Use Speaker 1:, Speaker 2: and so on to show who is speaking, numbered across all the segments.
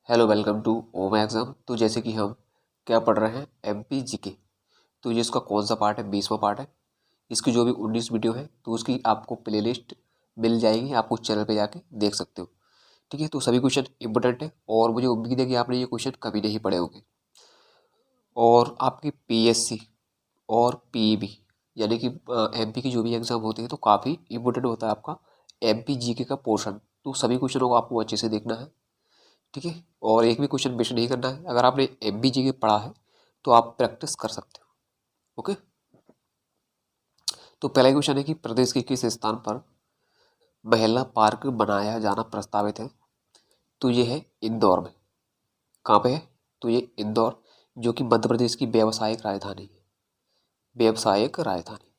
Speaker 1: Hello welcome to Om exam. तो जैसे कि हम क्या पढ़ रहे हैं एमपी जीके। तो ये इसका कौन सा पार्ट है? 20वां पार्ट है। इसकी जो भी 19 वीडियो है तो उसकी आपको प्लेलिस्ट मिल जाएगी, आप उस चैनल पे जाके देख सकते हो। ठीक है, तो सभी क्वेश्चन इंपॉर्टेंट है और मुझे उम्मीद है कि आपने ये क्वेश्चन कभी नहीं पढ़े होंगे। और आपकी पीएससी और पीईबी यानी कि एमपी की जो भी एग्जाम होती है तो काफ़ी इंपॉर्टेंट होता है आपका एमपी जीके का पोर्शन। तो सभी क्वेश्चनों को आपको अच्छे से देखना है। ठीक है, और एक भी क्वेश्चन मिस नहीं करना है। अगर आपने एमबीजी के पढ़ा है तो आप प्रैक्टिस कर सकते हो। ओके, तो पहला क्वेश्चन है कि प्रदेश के किस स्थान पर महिला पार्क बनाया जाना प्रस्तावित है? तो ये है इंदौर में। कहाँ पे है? तो ये इंदौर, जो कि मध्य प्रदेश की व्यावसायिक राजधानी है। व्यावसायिक राजधानी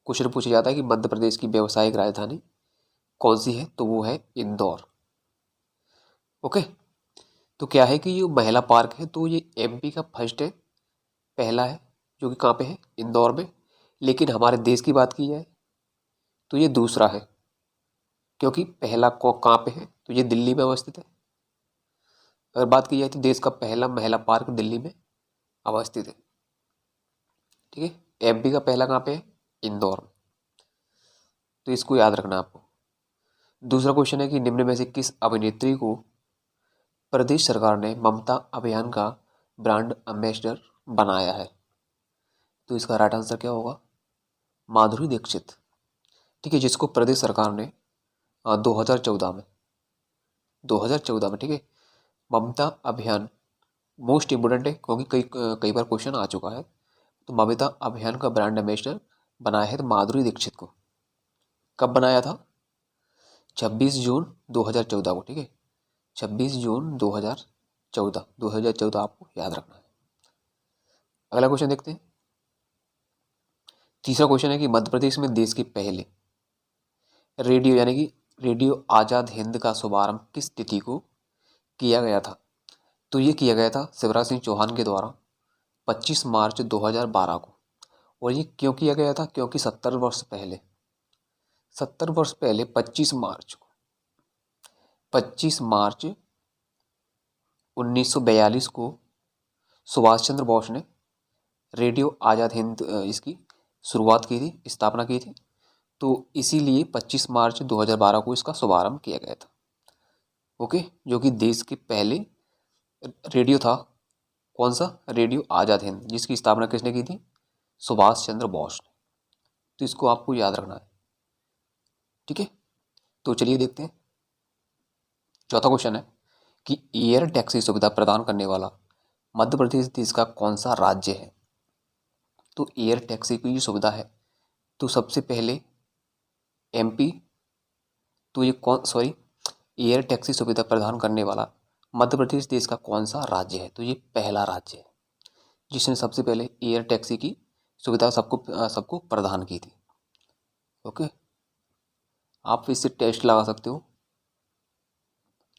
Speaker 1: क्वेश्चन पूछा जाता है कि मध्य प्रदेश की व्यावसायिक राजधानी कौन सी है? तो वो है इंदौर। ओके, तो क्या है कि ये महिला पार्क है तो ये एमपी का फर्स्ट है, पहला है, जो कि कहाँ पे है? इंदौर में। लेकिन हमारे देश की बात की जाए तो ये दूसरा है, क्योंकि पहला को कहाँ पे है? तो ये दिल्ली में अवस्थित है। अगर बात की जाए तो देश का पहला महिला पार्क दिल्ली में अवस्थित है। ठीक है, एमपी का पहला कहाँ पे है? इंदौर में। तो इसको याद रखना आपको। दूसरा क्वेश्चन है कि निम्न में से किस अभिनेत्री को प्रदेश सरकार ने ममता अभियान का ब्रांड एम्बेसडर बनाया है? तो इसका राइट आंसर क्या होगा? माधुरी दीक्षित। ठीक है, जिसको प्रदेश सरकार ने 2014 में 2014 में, ठीक है, ममता अभियान मोस्ट इम्पोर्टेंट है क्योंकि कई बार क्वेश्चन आ चुका है। तो ममता अभियान का ब्रांड एम्बेसडर बनाया है तो माधुरी दीक्षित को। कब बनाया था? 26 जून 2014 को। ठीक है, 26 जून 2014 आपको याद रखना है। अगला क्वेश्चन देखते हैं। तीसरा क्वेश्चन है कि मध्य प्रदेश में देश के पहले रेडियो यानी कि रेडियो आज़ाद हिंद का शुभारंभ किस तिथि को किया गया था? तो ये किया गया था शिवराज सिंह चौहान के द्वारा 25 मार्च 2012 को। और ये क्यों किया गया था? क्योंकि 70 वर्ष पहले 25 मार्च 1942 को सुभाष चंद्र बोस ने रेडियो आज़ाद हिंद इसकी शुरुआत की थी, स्थापना की थी। तो इसीलिए 25 मार्च 2012 को इसका शुभारंभ किया गया था। ओके, जो कि देश के पहले रेडियो था। कौन सा? रेडियो आज़ाद हिंद, जिसकी स्थापना किसने की थी? सुभाष चंद्र बोस ने। तो इसको आपको याद रखना है। ठीक है, तो चलिए देखते हैं। चौथा क्वेश्चन है कि एयर टैक्सी सुविधा प्रदान करने वाला मध्य प्रदेश देश का कौन सा राज्य है? तो एयर टैक्सी की जो सुविधा है तो सबसे पहले एमपी। तो ये कौन, सॉरी, एयर टैक्सी सुविधा प्रदान करने वाला मध्य प्रदेश देश का कौन सा राज्य है? तो ये पहला राज्य है जिसने सबसे पहले एयर टैक्सी की सुविधा सबको प्रदान की थी। ओके, आप इससे टेस्ट लगा सकते हो।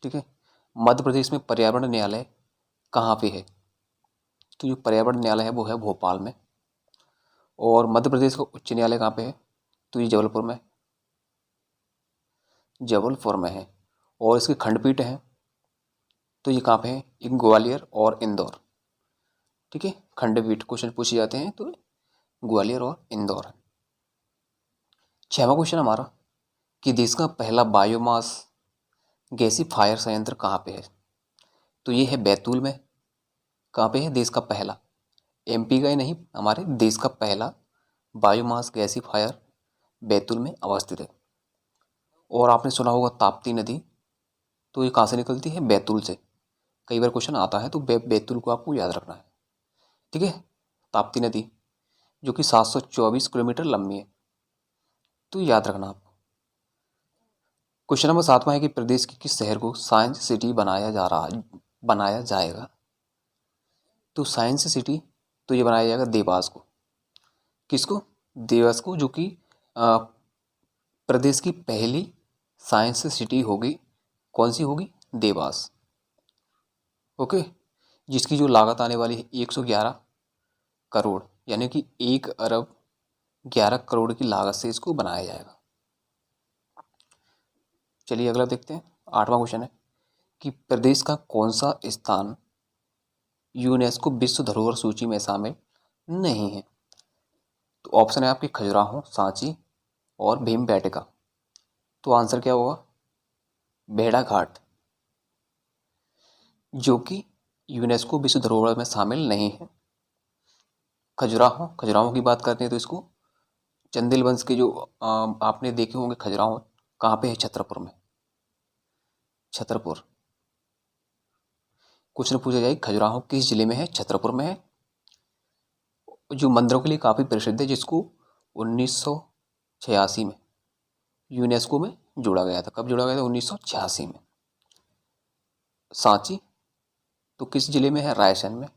Speaker 1: ठीक है, मध्य प्रदेश में पर्यावरण न्यायालय कहाँ पे है? तो जो पर्यावरण न्यायालय है वो है भोपाल में। और मध्य प्रदेश का उच्च न्यायालय कहाँ पे है? तो ये जबलपुर में है। और इसकी खंडपीठ है तो ये कहाँ पे है? एक ग्वालियर और इंदौर। ठीक है, खंडपीठ क्वेश्चन पूछे जाते हैं तो ग्वालियर और इंदौर है। छठवां क्वेश्चन हमारा कि देश का पहला बायोमास गैसीफायर संयंत्र कहाँ पे है? तो ये है बैतूल में। कहाँ पे है? देश का पहला, एमपी का ही नहीं, हमारे देश का पहला बायोमास गैसीफायर बैतूल में अवस्थित है। और आपने सुना होगा ताप्ती नदी, तो ये कहाँ से निकलती है? बैतूल से। कई बार क्वेश्चन आता है तो बैतूल को आपको याद रखना है। ठीक है, ताप्ती नदी जो कि 724 किलोमीटर लंबी है, तो याद रखना आप। क्वेश्चन नंबर 7वां है कि प्रदेश के किस शहर को साइंस सिटी बनाया जाएगा? तो साइंस सिटी, तो ये बनाया जाएगा देवास को। किसको? देवास को, जो कि अ, प्रदेश की पहली साइंस सिटी होगी। कौन सी होगी? देवास। ओके, जिसकी जो लागत आने वाली है 111 करोड़, यानी कि 1 अरब 11 करोड़ की लागत से इसको बनाया जाएगा। चलिए अगला देखते हैं। 8वां क्वेश्चन है कि प्रदेश का कौन सा स्थान यूनेस्को विश्व धरोहर सूची में शामिल नहीं है। तो ऑप्शन है आपके खजुराहो, सांची और भीमबेटका। तो आंसर क्या होगा? भेड़ाघाट, जो कि यूनेस्को विश्व धरोहर में शामिल नहीं है। खजुराहो की बात करते हैं तो इसको चंदेल वंश के जो आपने देखे होंगे खजुराहो कहाँ पे है? छतरपुर में। छतरपुर क्वेश्चन पूछा जाए खजुराहो किस जिले में है? छतरपुर में है। जो मंदिरों के लिए काफ़ी प्रसिद्ध है, जिसको 1986 में यूनेस्को में जोड़ा गया था। कब जोड़ा गया था? 1986 में। सांची तो किस जिले में है? रायसेन में।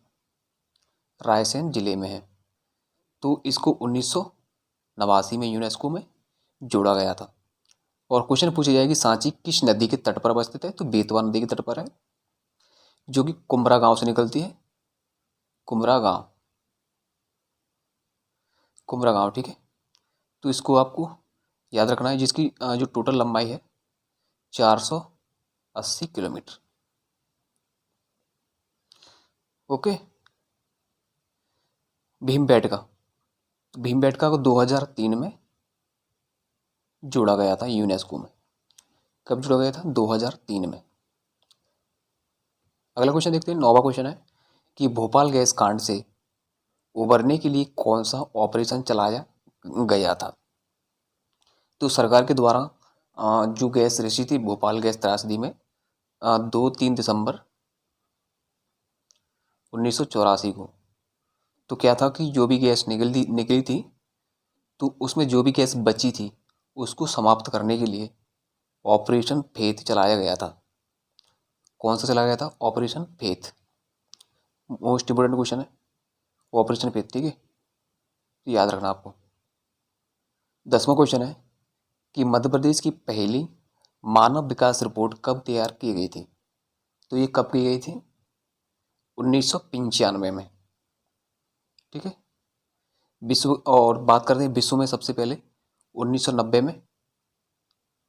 Speaker 1: रायसेन जिले में है। तो इसको 1989 में यूनेस्को में जोड़ा गया था। और क्वेश्चन पूछी जाएगी सांची किस नदी के तट पर अवस्थित है? तो बेतवा नदी के तट पर है, जो कि कुमरा गांव से निकलती है। कुमरा गांव, ठीक है। तो इसको आपको याद रखना है, जिसकी जो टोटल लंबाई है 480 किलोमीटर। ओके। भीमबेटका को 2003 में जोड़ा गया था यूनेस्को में। कब जोड़ा गया था? 2003 में। अगला क्वेश्चन देखते हैं। 9वां क्वेश्चन है कि भोपाल गैस कांड से उबरने के लिए कौन सा ऑपरेशन चलाया गया था? तो सरकार के द्वारा जो गैस रिसी थी भोपाल गैस त्रासदी में 2-3 दिसंबर 1984 को, तो क्या था कि जो भी गैस निकली थी, तो उसमें जो भी गैस बची थी उसको समाप्त करने के लिए ऑपरेशन फेथ चलाया गया था। कौन सा चलाया गया था? Operation faith. Most important question है ऑपरेशन फेथ, ठीक है, तो याद रखना आपको। 10वां क्वेश्चन है कि मध्य प्रदेश की पहली मानव विकास रिपोर्ट कब तैयार की गई थी? तो ये कब की गई थी? 1995 में, ठीक है। विश्व और बात करते हैं विश्व में सबसे पहले 1990 में।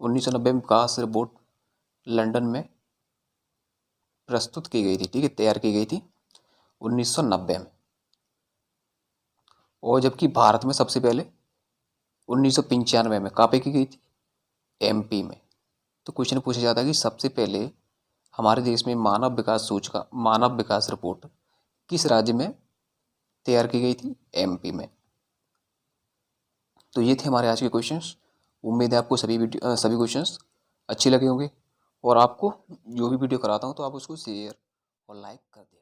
Speaker 1: 1990 में विकास रिपोर्ट लंदन में प्रस्तुत की गई थी, ठीक है, तैयार की गई थी 1990 में। और जबकि भारत में सबसे पहले 1995 में कहाँ पे की गई थी? एमपी में। तो क्वेश्चन पूछा जाता है कि सबसे पहले हमारे देश में मानव विकास रिपोर्ट किस राज्य में तैयार की गई थी? एमपी में। तो ये थे हमारे आज के क्वेश्चंस। उम्मीद है आपको सभी क्वेश्चंस अच्छे लगे होंगे, और आपको जो भी वीडियो कराता हूँ तो आप उसको शेयर और लाइक कर दें।